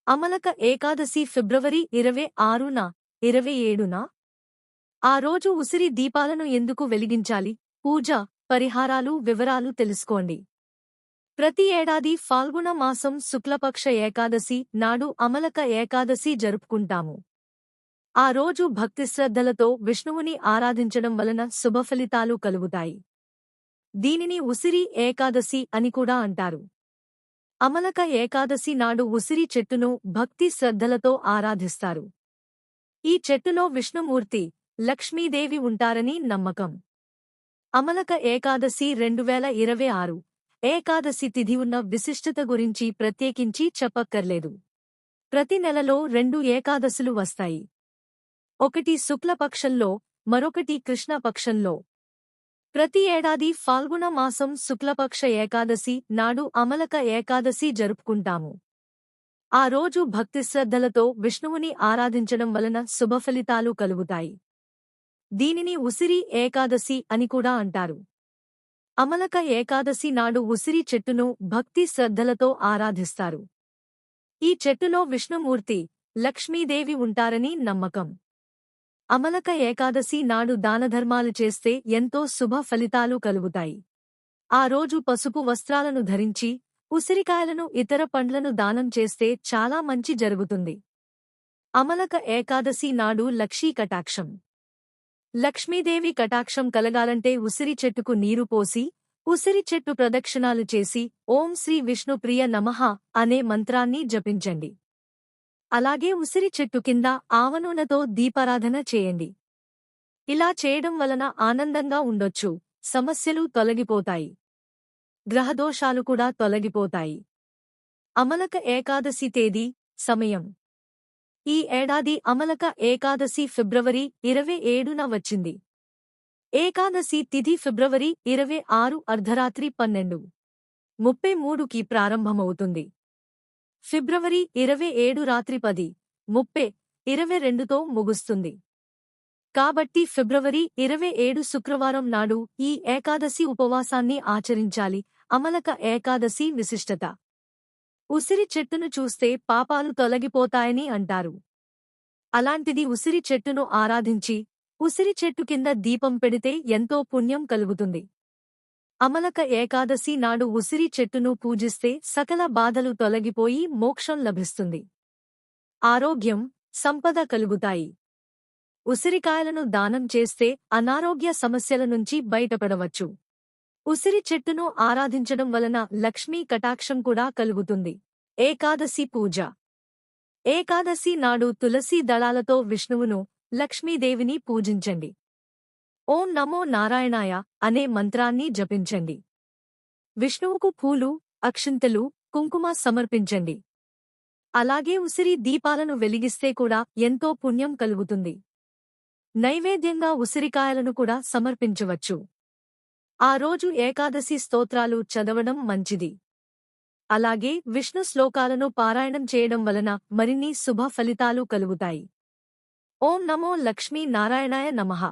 అమలక ఏకాదశి ఫిబ్రవరి 26న 27న ఆ రోజు ఉసిరి దీపాలను ఎందుకు వెలిగించాలి? పూజ, పరిహారాలు వివరాలు తెలుసుకోండి. ప్రతి ఏడాది ఫాల్గుణ మాసం శుక్లపక్ష ఏకాదశి నాడు అమలక ఏకాదశి జరుపుకుంటాము. ఆ రోజు భక్తిశ్రద్ధలతో విష్ణువుని ఆరాధించడం వలన శుభఫలితాలు కలుగుతాయి. దీనిని ఉసిరి ఏకాదశి అని కూడా అంటారు. అమలక ఏకాదశి నాడు ఉసిరి చెట్టును భక్తి శ్రద్ధలతో ఆరాధిస్తారు. ఈ చెట్టులో విష్ణుమూర్తి, లక్ష్మీదేవి ఉంటారని నమ్మకం. అమలక ఏకాదశి 2026 ఏకాదశి తిథి ఉన్న విశిష్టత గురించి ప్రత్యేకించి చెప్పక్కర్లేదు. ప్రతి నెలలో 2 ఏకాదశులు వస్తాయి. ఒకటి శుక్లపక్షంలో, మరొకటి కృష్ణపక్షంలో. ప్రతి ఏడాది ఫాల్గుణ మాసం శుక్లపక్ష ఏకాదశి నాడు అమలక ఏకాదశి జరుపుకుంటాము. ఆ రోజు భక్తిశ్రద్ధలతో విష్ణువుని ఆరాధించడం వలన శుభఫలితాలు కలుగుతాయి. దీనిని ఉసిరి ఏకాదశి అని కూడా అంటారు. అమలక ఏకాదశి నాడు ఉసిరి చెట్టును భక్తి శ్రద్ధలతో ఆరాధిస్తారు. ఈ చెట్టులో విష్ణుమూర్తి, లక్ష్మీదేవి ఉంటారని నమ్మకం. అమలక ఏకాదశి నాడు దానధర్మాలు చేస్తే ఎంతో శుభ ఫలితాలు కలుగుతాయి. ఆ రోజు పసుపు వస్త్రాలను ధరించి, ఉసిరికాయలను ఇతర పండ్లను దానం చేస్తే చాలా మంచి జరుగుతుంది. అమలక ఏకాదశి నాడు లక్ష్మీ కటాక్షం. లక్ష్మీదేవి కటాక్షం కలగాలంటే ఉసిరి చెట్టుకు నీరు పోసి, ఉసిరి చెట్టు ప్రదక్షిణాలు చేసి ఓం శ్రీ విష్ణు ప్రియ నమః అనే మంత్రాన్ని జపించండి. అలాగే ఉసిరి చెట్టు కింద ఆవనూనెతో దీపారాధన చేయండి. ఇలా చేయడం వలన ఆనందంగా ఉండొచ్చు, సమస్యలు తొలగిపోతాయి, గ్రహదోషాలు కూడా తొలగిపోతాయి. అమలక ఏకాదశి తేదీ, సమయం. ఈ ఏడాది అమలక ఏకాదశి ఫిబ్రవరి 27న వచ్చింది. ఏకాదశి తిథి ఫిబ్రవరి 26 అర్ధరాత్రి 12:33కి ప్రారంభమవుతుంది. ఫిబ్రవరి 27 రాత్రి 10:22తో ముగుస్తుంది. కాబట్టి ఫిబ్రవరి 27 శుక్రవారం నాడు ఈ ఏకాదశి ఉపవాసాన్ని ఆచరించాలి. అమలక ఏకాదశి విశిష్టత. ఉసిరి చెట్టును చూస్తే పాపాలు తొలగిపోతాయని అంటారు. అలాంటిది ఉసిరి చెట్టును ఆరాధించి, ఉసిరి చెట్టు కింద దీపం పెడితే ఎంతో పుణ్యం కలుగుతుంది. అమలక ఏకాదశి నాడు ఉసిరి చెట్టును పూజిస్తే సకల బాధలు తొలగిపోయి మోక్షం లభిస్తుంది. ఆరోగ్యం, సంపద కలుగుతాయి. ఉసిరికాయలను దానం చేస్తే అనారోగ్య సమస్యల నుంచి బయటపడవచ్చు. ఉసిరి చెట్టును ఆరాధించడం వలన లక్ష్మీ కటాక్షం కూడా కలుగుతుంది. ఏకాదశి పూజ. ఏకాదశి నాడు తులసీ దళాలతో విష్ణువును, లక్ష్మీదేవిని పూజించండి. ఓం నమో నారాయణాయ అనే మంత్రాన్ని జపించండి. విష్ణువుకు పూలు, అక్షింతలు, కుంకుమ సమర్పించండి. అలాగే ఉసిరి దీపాలను వెలిగిస్తే కూడా ఎంతో పుణ్యం కలుగుతుంది. నైవేద్యంగా ఉసిరికాయలను కూడా సమర్పించవచ్చు. ఆ రోజు ఏకాదశి స్తోత్రాలు చదవడం మంచిది. అలాగే విష్ణు శ్లోకాలను పారాయణం చేయడం వలన మరిన్ని శుభ ఫలితాలు కలుగుతాయి. ఓం నమో లక్ష్మీ నారాయణాయ నమః.